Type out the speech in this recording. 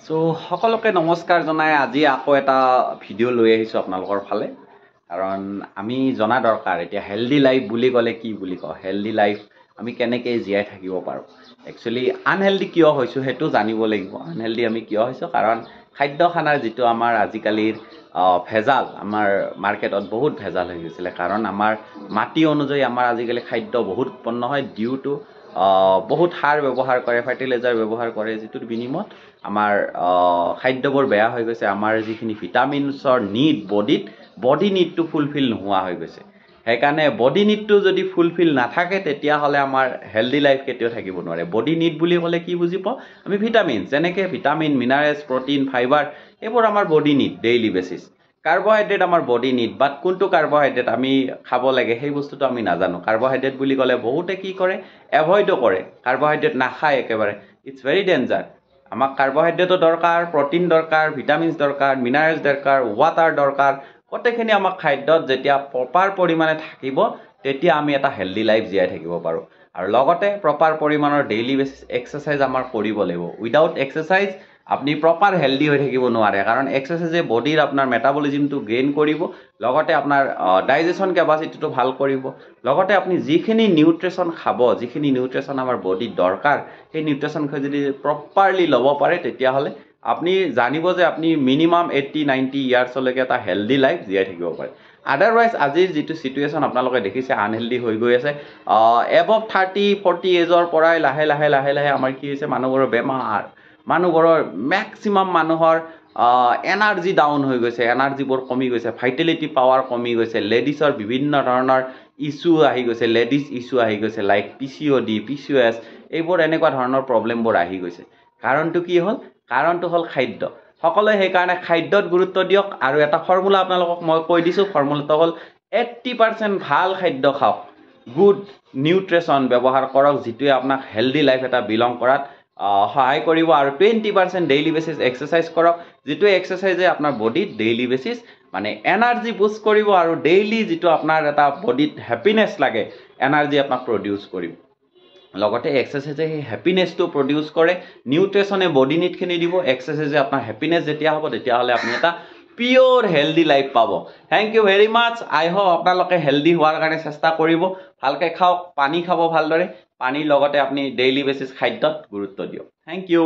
so সকলোকে নমস্কাৰ জনাই আজি আকৌ এটা ভিডিঅ' লৈ আহিছোঁ আপোনালোকৰ ফালে কাৰণ আমি জনা দৰকাৰ এতিয়া হেলদি লাইফ বুলি ক'লে কি বুলি কওঁ হেলদি লাইফ আমি কেনেকৈ জীয়াই থাকিব পাৰোঁ একচুৱেলি আনহেলদি কিয় হৈছোঁ সেইটো জানিব লাগিব আনহেলদি আমি কিয় হৈছোঁ কাৰণ খাদ্য খানাৰ যিটো আমাৰ আজিকালিৰ ভেজাল আমাৰ মাৰ্কেটত বহুত ভেজাল হৈ গৈছিলে কাৰণ আমাৰ মাটি অনুযায়ী আমাৰ আজিকালি খাদ্য বহুত উৎপন্ন হয় ডিউ টু বহুত সাৰ ব্যৱহাৰ কৰে ফাৰ্টিলাইজাৰ ব্যৱহাৰ কৰে যিটোৰ বিনিময়ত আমাৰ খাদ্যবোৰ বেয়া হৈ গৈছে আমাৰ যিখিনি ভিটামিনছৰ নিড বডি নিডটো ফুলফিল নোহোৱা হৈ গৈছে সেইকাৰণে বডি নিডটো যদি ফুলফিল নাথাকে তেতিয়াহ'লে আমাৰ হেলদি লাইফ কেতিয়াও থাকিব নোৱাৰে বডি নিড বুলি ক'লে কি বুজি পাওঁ আমি ভিটামিন যেনেকৈ ভিটামিন মিনাৰেলছ প্ৰটিন ফাইবাৰ এইবোৰ আমাৰ body need daily basis carbohydrate আমাৰ বডি নিড বাট কোনটো কাৰ্বহাইড্ৰেট আমি খাব লাগে সেই বস্তুটো আমি নাজানো কাৰ্বহাইড্ৰেট বুলি ক'লে বহুতে কি কৰে এভইডো কৰে কাৰ্বহাইড্ৰেট নাখায় একেবাৰে ইটছ ভেৰি ডেঞ্জাৰ আমাক কাৰ্বহাইড্ৰেটো দৰকাৰ প্ৰটিন দৰকাৰ ভিটামিনছ দৰকাৰ মিনাৰেলছ দৰকাৰ ৱাটাৰ দৰকাৰ গোটেইখিনি আমাক খাদ্যত যেতিয়া প্ৰপাৰ পৰিমাণে থাকিব তেতিয়া আমি এটা হেলদি লাইফ জীয়াই থাকিব পাৰোঁ আৰু লগতে প্ৰপাৰ পৰিমাণৰ ডেইলি বেচিছ এক্সাৰচাইজ আমাৰ কৰিব লাগিব উইদাউট এক্সাৰচাইজ আপুনি প্ৰপাৰ হেলদি হৈ থাকিব নোৱাৰে কাৰণ এক্সাৰচাইজে বডিৰ আপোনাৰ মেটাবলিজিমটো গেইন কৰিব লগতে আপোনাৰ ডাইজেশ্যন কেপাচিটিটো ভাল কৰিব লগতে আপুনি যিখিনি নিউট্ৰিশ্যন খাব যিখিনি নিউট্ৰিশ্যন আমাৰ বডিত দৰকাৰ সেই নিউট্ৰিশ্যনখিনি যদি প্ৰপাৰলি ল'ব পাৰে তেতিয়াহ'লে আপুনি জানিব যে আপুনি মিনিমাম 80-90 ইয়াৰ্ছলৈকে এটা হেলদি লাইফ জীয়াই থাকিব পাৰে আদাৰৱাইজ আজিৰ যিটো চিটুৱেশ্যন আপোনালোকে দেখিছে আনহেলদি হৈ গৈ আছে এবভ 30-40 এজৰ পৰাই লাহে লাহে আমাৰ কি হৈছে মানুহবোৰৰ বেমাৰ মানুহবোৰৰ মেক্সিমাম মানুহৰ এনাৰ্জি ডাউন হৈ গৈছে এনাৰ্জিবোৰ কমি গৈছে ভাইটেলিটি পাৱাৰ কমি গৈছে লেডিছৰ বিভিন্ন ধৰণৰ ইছ্যু আহি গৈছে লেডিজ ইছ্যু আহি গৈছে লাইক PCOD PCOS এইবোৰ এনেকুৱা ধৰণৰ প্ৰব্লেমবোৰ আহি গৈছে কাৰণটো কি হ'ল কাৰণটো হ'ল খাদ্য সকলোৱে সেইকাৰণে খাদ্যত গুৰুত্ব দিয়ক আৰু এটা ফৰ্মুলা আপোনালোকক মই কৈ দিছোঁ ফৰ্মুলাটো হ'ল 80% ভাল খাদ্য খাওক গুড নিউট্ৰিশ্যন ব্যৱহাৰ কৰক যিটোৱে আপোনাক হেলদি লাইফ এটা বিলং কৰাত সহায় কৰিব আৰু 20% ডেইলি বেচিছ এক্সাৰচাইজ কৰক যিটো এক্সাৰচাইজে আপোনাৰ বডিত ডেইলি বেচিছ মানে এনাৰ্জি বুষ্ট কৰিব আৰু ডেইলি যিটো আপোনাৰ এটা বডিত হেপিনেছ লাগে এনাৰ্জি আপোনাক প্ৰডিউচ কৰিব লগতে এক্সাৰচাইজে সেই হেপিনেছটো প্ৰডিউচ কৰে নিউট্ৰিশ্যনে বডি নিডখিনি দিব এক্সাৰচাইজে আপোনাৰ হেপিনেছ যেতিয়া হ'ব তেতিয়াহ'লে আপুনি এটা পিয়'ৰ হেলদি লাইফ পাব thank you very much I hope আপোনালোকে হেলদি হোৱাৰ কাৰণে চেষ্টা কৰিব ভালকৈ খাওক পানী খাব ভালদৰে পানীৰ লগতে আপুনি ডেইলি বেচিছ খাদ্যত গুৰুত্ব দিয়ক থেংক ইউ